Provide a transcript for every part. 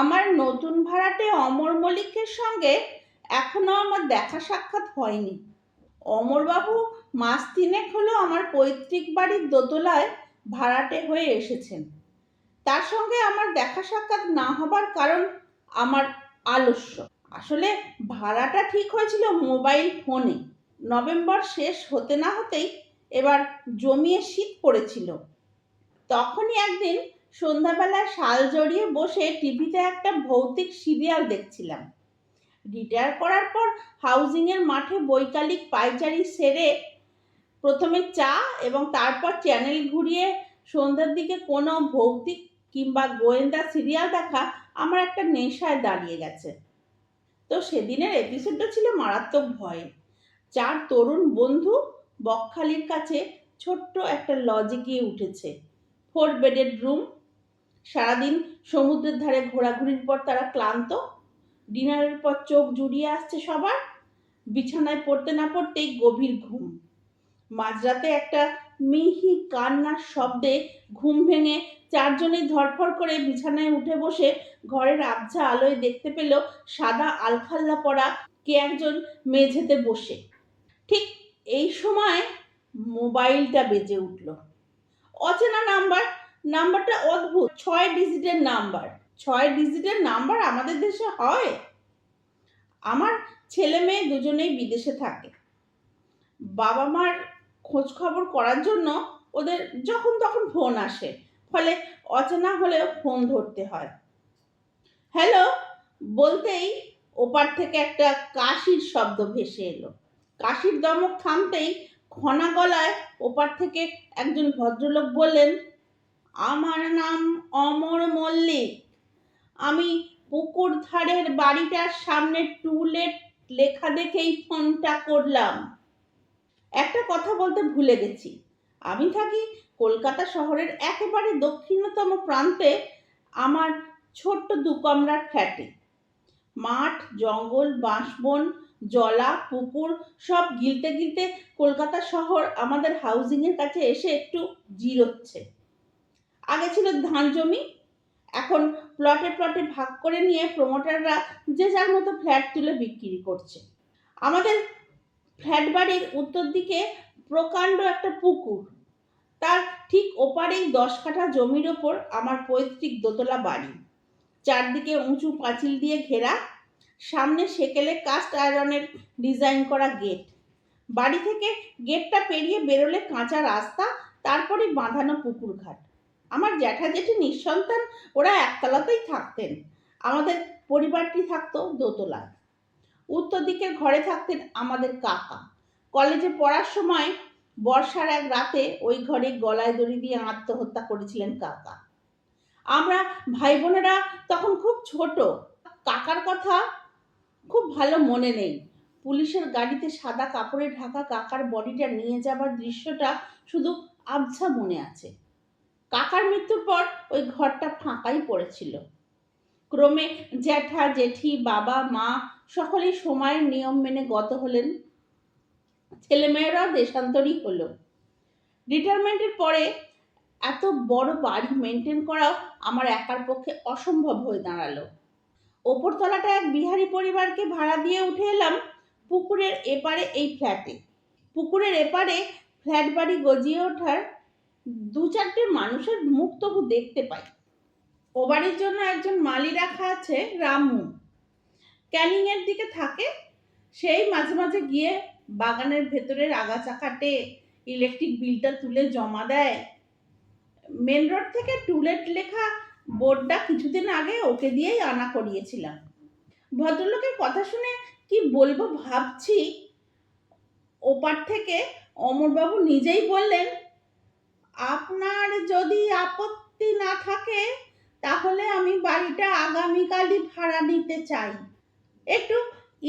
আমার নতুন ভাড়াটে অমর মল্লিকের সঙ্গে এখনো আমার দেখা সাক্ষাৎ হয়নি। অমরবাবু মাস তিনেক হলো আমার পৈতৃক বাড়ির দোতলায় ভাড়াটে হয়ে এসেছেন। তার সঙ্গে আমার দেখা সাক্ষাৎ না হবার কারণ আমার আলস্য। আসলে ভাড়াটা ঠিক হয়েছিল মোবাইল ফোনে। নভেম্বর শেষ হতে না হতেই এবার জমিয়ে শীত পড়েছিল। তখনই একদিন সন্ধ্যাবেলায় শাল জড়িয়ে বসে টিভিতে একটা ভৌতিক সিরিয়াল দেখছিলাম। রিটায়ার করার পর হাউজিংয়ের মাঠে বৈকালিক পায়চারি সেরে প্রথমে চা এবং তারপর চ্যানেল ঘুরিয়ে সন্ধ্যার দিকে কোনো ভৌতিক কিংবা গোয়েন্দা সিরিয়াল দেখা আমার একটা নেশায় দাঁড়িয়ে গেছে। তো সেদিনের এপিসোডটা ছিল মারাত্মক ভয়ের। 4 তরুণ বন্ধু বকখালির কাছে ছোট্ট একটা লজে গিয়ে উঠেছে। 4 বেডেড রুম। সারাদিন সমুদ্রের ধারে ঘোরাঘুরির পর তারা ক্লান্ত। ডিনারের পর চোখ জুড়িয়ে আসছে সবার। বিছানায় পড়তে না পড়তেই গভীর ঘুম। মাঝরাতে একটা মিহি কান্নার শব্দে ঘুম ভেঙে 4 জনেই ধড়ফড় করে বিছানায় উঠে বসে ঘরের আবছা আলোয় দেখতে পেল সাদা আলখাল্লা পরা কে একজন মেঝেতে বসে। ঠিক এই সময় মোবাইলটা বেজে উঠল। অচেনা নাম্বার। নাম্বারটা অদ্ভুত। 6 ডিজিটের নাম্বার। 6 ডিজিটের নাম্বার আমাদের দেশে হয়? আমার ছেলে মেয়ে দুজনেই বিদেশে থাকে। বাবা মার খোঁজ খবর করার জন্য ওদের যখন তখন ফোন আসে, ফলে অচেনা হলেও ফোন ধরতে হয়। হ্যালো বলতেই ওপার থেকে একটা কাশির শব্দ ভেসে এলো। কাশির দমক থামতেই খনা গলায় ওপার থেকে একজন ভদ্রলোক বললেন, আমার নাম অমর মল্লিক। আমি পুকুর ধারের বাড়িটার সামনে টু লেট লেখা দেখেই ফোনটা করলাম। একটা কথা বলতে ভুলে গেছি। আমি থাকি কলকাতা শহরের একেবারে দক্ষিণতম প্রান্তে আমার ছোট্ট 2 কামরার ফ্ল্যাটে। মাঠ, জঙ্গল, বাঁশবন, জলা, পুকুর সব গিলতে গিলতে কলকাতা শহর আমাদের হাউজিংয়ের কাছে এসে একটু জিরোচ্ছে। আগে ছিল ধান জমি, এখন প্লটে প্লটে ভাগ করে নিয়ে প্রমোটাররা যে যার মতো ফ্ল্যাট তুলে বিক্রি করছে। আমাদের ফ্ল্যাট বাড়ির উত্তর দিকে প্রকাণ্ড একটা পুকুর। তার ঠিক ওপারেই 10 কাঠা জমির ওপর আমার পৈতৃক দোতলা বাড়ি। চারদিকে উঁচু পাঁচিল দিয়ে ঘেরা, সামনে সেকেলে কাস্ট আয়রনের ডিজাইন করা গেট। বাড়ি থেকে গেটটা পেরিয়ে বেরোলে কাঁচা রাস্তা, তারপরেই বাঁধানো পুকুর ঘাট। আমার জ্যাঠা জেঠি নিঃসন্তান, ওরা একতলাতেই থাকতেন। আমাদের পরিবারটি থাকতো দোতলায়। উত্তর দিকের ঘরে থাকতেন আমাদের কাকা। কলেজে পড়ার সময় বর্ষার এক রাতে ওই ঘরে গলায় দড়ি দিয়ে আত্মহত্যা করেছিলেন কাকা। আমরা ভাই বোনেরা তখন খুব ছোট। কাকার কথা খুব ভালো মনে নেই। পুলিশের গাড়িতে সাদা কাপড়ে ঢাকা কাকার বডিটা নিয়ে যাবার দৃশ্যটা শুধু আবছা মনে আছে। কাকার মৃত্যুর পর ওই ঘরটা ফাঁকাই পড়েছিল। ক্রমে জ্যাঠা জেঠি বাবা মা সকলেই সময়ের নিয়ম মেনে গত হলেন। ছেলেমেয়েরাও দেশান্তরী হলো। রিটায়ারমেন্টের পরে এত বড় বাড়ি মেনটেন করাও আমার একার পক্ষে অসম্ভব হয়ে দাঁড়ালো। ওপরতলাটা এক বিহারি পরিবারকে ভাড়া দিয়ে উঠে এলাম পুকুরের এপারে এই ফ্ল্যাটে। পুকুরের এপারে ফ্ল্যাট বাড়ি গজিয়ে ওঠার 2-4টে মানুষের মুখ তবু দেখতে পাই। ও বাড়ির জন্য একজন মালি রাখা আছে, রামু। ক্যানিং এর দিকে থাকে। সেই মাঝে মাঝে গিয়ে বাগানের ভেতরের আগাছা কাটে, ইলেকট্রিক বিলটা তুলে জমা দেয়। মেন রোড থেকে টুলেট লেখা বোর্ডটা কিছুদিন আগে ওকে দিয়েই আনা করিয়েছিলাম। ভদ্রলোকের কথা শুনে কি বলবো ভাবছি, ওপার থেকে অমরবাবু নিজেই বললেন, আপনার যদি আপত্তি না থাকে তাহলে আমি বাড়িটা আগামীকালই ভাড়া নিতে চাই। একটু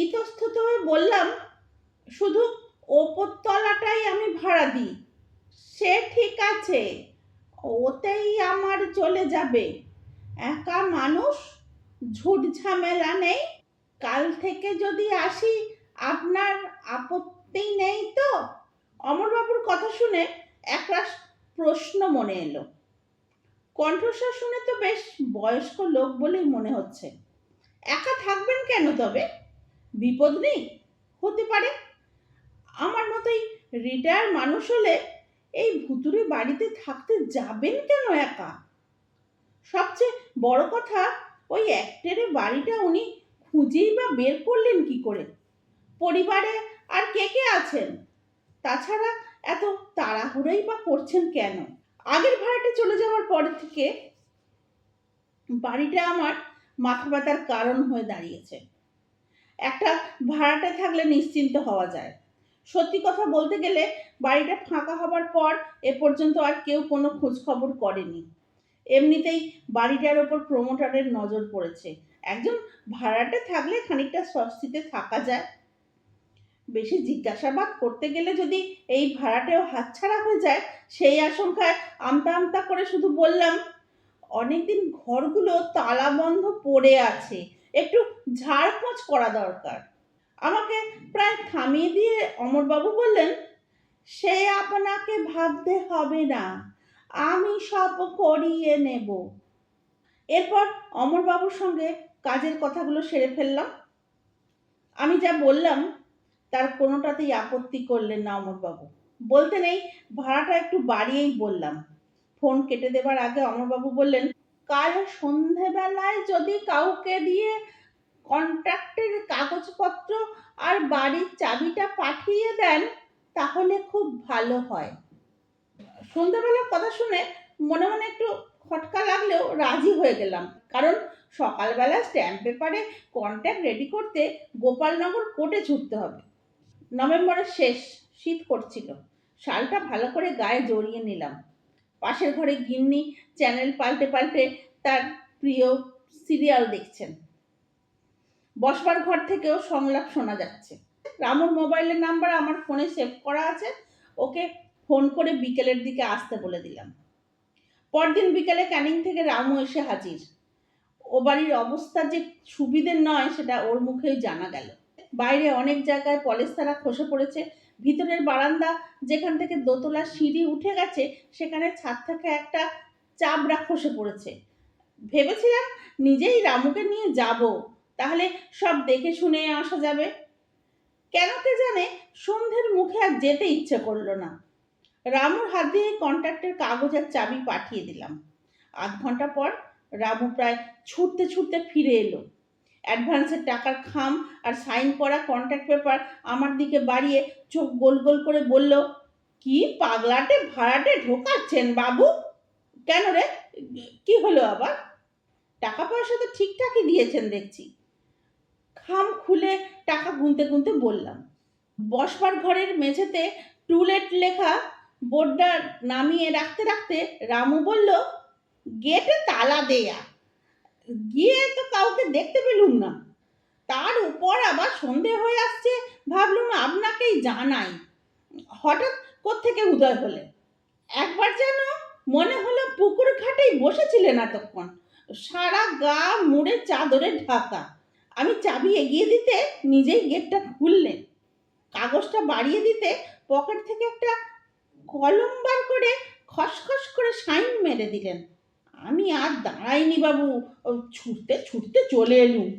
ইতস্তত হয়ে বললাম, শুধু ওপরতলাটাই আমি ভাড়া দিই। সে ঠিক আছে, ওতেই আমার চলে যাবে। একা মানুষ, ঝুট ঝামেলা নেই। কাল থেকে যদি আসি আপনার আপত্তি নেই তো? অমরবাবুর কথা শুনে একরাশ প্রশ্ন মনে এলো। কণ্ঠস্বর শুনে তো বেশ বয়স্ক লোক বলেই মনে হচ্ছে। একা থাকবেন কেন তবে? বিপদ নেই? হতে পারে। আমার মতোই রিটায়ার মানুষ হলে এই ভুতুড়ে বাড়িতে থাকতে যাবেন কেন একা? সবচেয়ে বড় কথা, ওই একটেরে বাড়িটা উনি খুঁজেই বা বের করলেন কি করে? পরিবারে আর কে কে আছেন? তাছাড়া এত তাড়াহুড়োই বা করছেন কেন? আগের ভাড়াটে চলে যাওয়ার পর থেকে বাড়িটা আমার মাথা ব্যথার কারণ হয়ে দাঁড়িয়েছে। একটা ভাড়াটে থাকলে নিশ্চিন্ত হওয়া যায়। সত্যি কথা বলতে গেলে বাড়িটা ফাঁকা হবার পর এ পর্যন্ত আর কেউ কোনো খোঁজ খবর করেনি। এমনিতেই বাড়িটার ওপর প্রমোটারের নজর পড়েছে। একজন ভাড়াটে থাকলে খানিকটা স্বস্তিতে থাকা যায়। বেশি জিজ্ঞাসাবাদ করতে গেলে যদি এই ভাড়াটেও হাতছাড়া হয়ে যায়, সেই আশঙ্কায় আমতা আমতা করে শুধু বললাম, অনেকদিন ঘরগুলো তালা বন্ধ পড়ে আছে, একটু ঝাড়পোঁছ করা দরকার। আমাকে প্রায় থামিয়ে দিয়ে অমরবাবু বললেন, সে আপনাকে ভাবতে হবে না, আমি সব করিয়ে নেব। এরপর অমরবাবুর সঙ্গে কাজের কথাগুলো সেরে ফেললাম। আমি যা বললাম তার কোনোটাতেই আপত্তি করলেন না অমরবাবু। বলতে নেই, ভাড়াটা একটু বাড়িয়েই বললাম। ফোন কেটে দেবার আগে অমরবাবু বললেন, কাল সন্ধেবেলায় যদি কাউকে দিয়ে কন্ট্রাক্টের কাগজপত্র আর বাড়ির চাবিটা পাঠিয়ে দেন তাহলে খুব ভালো হয়। সন্ধ্যাবেলার কথা শুনে মনে মনে একটু খটকা লাগলেও রাজি হয়ে গেলাম, কারণ সকালবেলা স্ট্যাম্প পেপারে কন্ট্রাক্ট রেডি করতে গোপালনগর কোর্টে ছুটতে হবে। নভেম্বরের শেষ, শীত করছিল। শালটা ভালো করে গায়ে জড়িয়ে নিলাম। পাশের ঘরে গিন্নি চ্যানেল পাল্টে পাল্টে তার প্রিয় সিরিয়াল দেখছেন। বসবার ঘর থেকেও সংলাপ শোনা যাচ্ছে। রামুর মোবাইলের নাম্বার আমার ফোনে সেভ করা আছে, ওকে ফোন করে বিকেলের দিকে আসতে বলে দিলাম। পরদিন বিকেলে ক্যানিং থেকে রামু এসে হাজির। ও বাড়ির অবস্থা যে সুবিধের নয় সেটা ওর মুখেই জানা গেল। বাইরে অনেক জায়গায় পলেস্তারা খসে পড়েছে। ভিতরের বারান্দা যেখান থেকে দোতলা সিঁড়ি উঠে গেছে সেখানে ছাদ থেকে একটা চাবড়া খসে পড়েছে। ভেবেছিলাম নিজেই রামুকে নিয়ে যাব, তাহলে সব দেখে শুনে আসা যাবে। কেন কে জানে সন্ধ্যের মুখে আর যেতে ইচ্ছে করলো না। রামুর হাত দিয়ে কন্ট্রাক্টের কাগজ আর চাবি পাঠিয়ে দিলাম। আধ ঘন্টা পর রামু প্রায় ছুটতে ছুটতে ফিরে এলো। অ্যাডভান্সের টাকার খাম আর সাইন করা কন্ট্রাক্ট পেপার আমার দিকে বাড়িয়ে চোখ গোল গোল করে বলল, কি পাগলাটে ভাড়াটে ঢোকাচ্ছেন বাবু? কেন রে, কি হলো আবার? টাকা পয়সা তো ঠিকঠাকই দিয়েছেন দেখছি। খাম খুলে টাকা গুনতে গুনতে বললাম। বসবার ঘরের মেঝেতে টুলেট লেখা বোর্ডটা নামিয়ে রাখতে রাখতে রামু বলল, গেটে তালা দেয়া, গিয়ে তো কাউকে দেখতে পেলুম না। তার উপর আবার সন্ধে হয়ে আসছে, ভাবলুম আপনাকেই জানাই। হঠাৎ কোত্থেকে উদয় হলে। একবার যেন মনে হলো পুকুর ঘাটেই বসেছিলেন এতক্ষণ, সারা গা মুড়ে চাদরে ঢাকা। আমি চাবি এগিয়ে দিতে নিজেই গেটটা খুললেন। কাগজটা বাড়িয়ে দিতে পকেট থেকে একটা কলম বার করে খসখস করে সাইন মেরে দিলেন। আমি আর দাঁড়াইনি বাবু, ছুটতে ছুটতে চলে এলুম।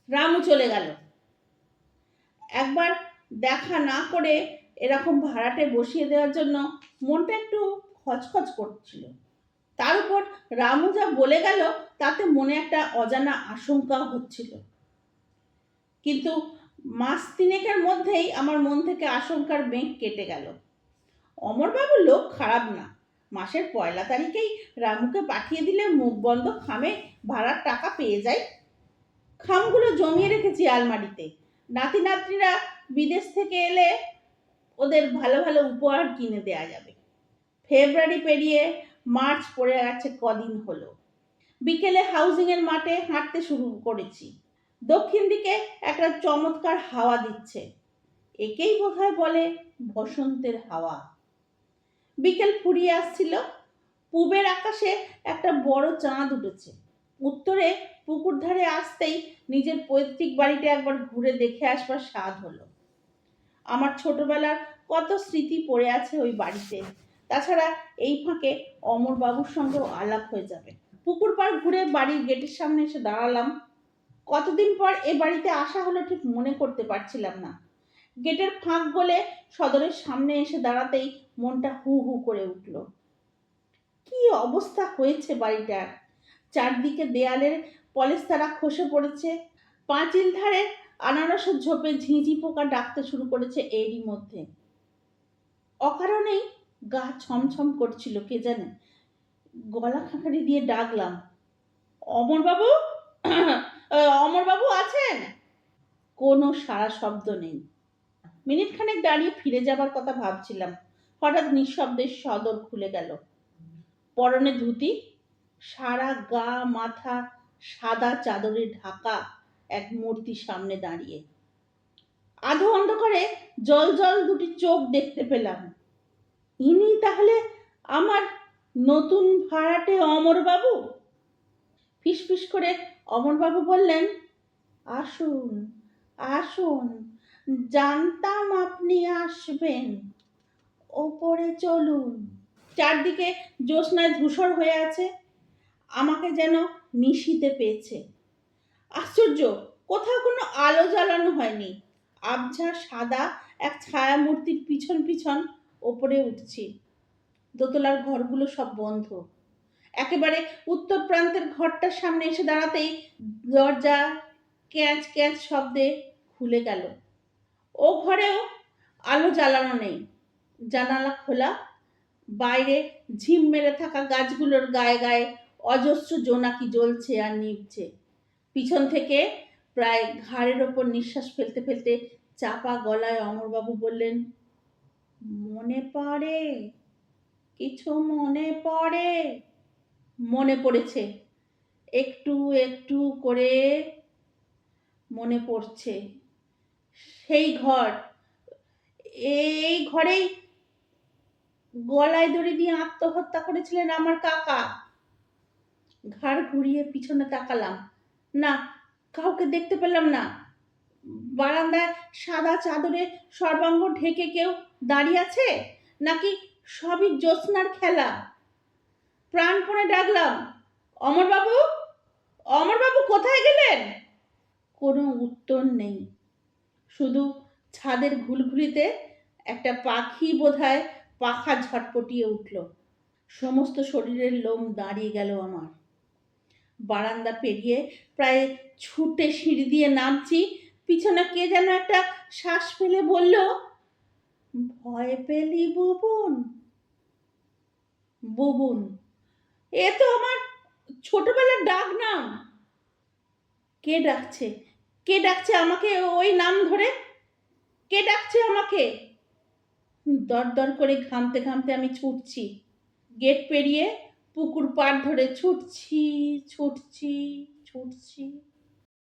রামু চলে গেল। একবার দেখা না করে এরকম ভাড়াটে বসিয়ে দেওয়ার জন্য মনটা একটু খচখচ করছিল। তার উপর রামু যা বলে গেল তাতে মনে একটা অজানা আশঙ্কা হচ্ছিল। কিন্তু মাস তিনেকের মধ্যেই আমার মন থেকে আশঙ্কার মেঘ কেটে গেল। অমরবাবু লোক খারাপ না। মাসের 1 তারিখেই রামুকে পাঠিয়ে দিলে মুখ বন্ধ খামে ভাড়ার টাকা পেয়ে যায়। খামগুলো জমিয়ে রেখেছি আলমারিতে। নাতি নাতনিরা বিদেশ থেকে এলে ওদের ভালো ভালো উপহার কিনে দেয়া যাবে। ফেব্রুয়ারি পেরিয়ে মার্চ পড়ে গেছে কদিন হলো। বিকেলে হাউজিংয়ের মাঠে হাঁটতে শুরু করেছি। দক্ষিণ দিকে একটা চমৎকার হাওয়া দিচ্ছে। একেই বোধহয় বলে বসন্তের হাওয়া। বিকেল ফুরিয়ে আসছিল। পূবের আকাশে একটা বড় চাঁদ উঠেছে। উত্তরে পুকুর ধারে আসতেই নিজের পৈতৃক বাড়িটা একবার ঘুরে দেখে আসবার স্বাদ হলো। আমার ছোটবেলার কত স্মৃতি পড়ে আছে ওই বাড়িতে, তাছাড়া এই ফাঁকে অমরবাবুর সঙ্গেও আলাপ হয়ে যাবে। পুকুর পাড় ঘুরে বাড়ির গেটের সামনে এসে দাঁড়ালাম। কতদিন পর এ বাড়িতে আসা হলো ঠিক মনে করতে পারছিলাম না। গেটের ফাঁক গলে সদরের সামনে এসে দাঁড়াতেই মনটা হু হু করে উঠল। কি অবস্থা হয়েছে বাড়িটার! চারদিকে দেয়ালের পলেস্তারা খসে পড়েছে, পাঁচিল ধারে আনারসের ঝোপে ঝিঁঝি পোকা ডাকতে শুরু করেছে এরই মধ্যে। অকারণেই গা ছমছম করছিল, কে জানে। গলা খাঁকারি দিয়ে ডাকলাম, অমরবাবু! অমরবাবু আছেন? কোনো সাড়া শব্দ নেই। মিনিট খানেক দাঁড়িয়ে ফিরে যাবার কথা ভাবছিলাম, হঠাৎ নিঃশব্দে সদর খুলে গেল। পরনে ধুতি, সারা গা মাথা সাদা চাদরে ঢাকা এক মূর্তি সামনে দাঁড়িয়ে। আধো অন্ধকারে জল জল দুটি চোখ দেখতে পেলাম। ইনি তাহলে আমার নতুন ভাড়াটে অমরবাবু? ফিসফিস করে অমরবাবু বললেন, আসুন আসুন, জানতাম আপনি আসবেন, ওপরে চলুন। চারদিকে জ্যোৎস্নায় ধূসর হয়ে আছে, আমাকে যেন নিশিতে পেয়েছে। আশ্চর্য, কোথাও কোনো আলো জ্বালানো হয়নি। আবঝা সাদা এক ছায়া মূর্তির পিছন পিছন ওপরে উঠছি। দোতলার ঘরগুলো সব বন্ধ। একেবারে উত্তর প্রান্তের ঘরটার সামনে এসে দাঁড়াতেই দরজা ক্যাঁচ ক্যাঁচ শব্দে খুলে গেল। ও ঘরেও আলো জ্বালানো নেই, জানালা খোলা। বাইরে ঝিম মেরে থাকা গাছগুলোর গায়ে গায়ে অজস্র জোনাকি জ্বলছে আর নিভছে। পিছন থেকে প্রায় ঘাড়ের ওপর নিঃশ্বাস ফেলতে ফেলতে চাপা গলায় অমরবাবু বললেন, মনে পড়ে? কিছু মনে পড়ে? মনে পড়েছে, একটু একটু করে মনে পড়ছে। সেই ঘর, এই ঘরেই গলায় দড়ি দিয়ে আত্মহত্যা করেছিলেন আমার কাকা। ঘাড় ঘুরিয়ে পিছনে তাকালাম, না, কাউকে দেখতে পেলাম না। বারান্দায় সাদা চাদরে সর্বাঙ্গ ঢেকে কেউ দাঁড়িয়ে আছে, নাকি সবই জ্যোৎস্নার খেলা? প্রাণপণে ডাকলাম, অমরবাবু! অমরবাবু কোথায় গেলেন? কোনো উত্তর নেই। শুধু ছাদের ঘুলঘুলিতে একটা পাখি বোধহয় পাখা ঝটপটিয়ে উঠল। সমস্ত শরীরের লোম দাঁড়িয়ে গেল আমার। বারান্দা পেরিয়ে প্রায় ছুটে সিঁড়ি দিয়ে নামছি, পিছনে কে যেন একটা শ্বাস ফেলে বলল, ভয় পেলি বুবুন? বুবুন, এ তো আমার ছোটবেলার ডাক নাম। কে ডাকছে? কে ডাকছে আমাকে ওই নাম ধরে? কে ডাকছে আমাকে? দর দর করে ঘামতে ঘামতে আমি ছুটছি। গেট পেরিয়ে পুকুর পাড় ধরে ছুটছি ছুটছি ছুটছি।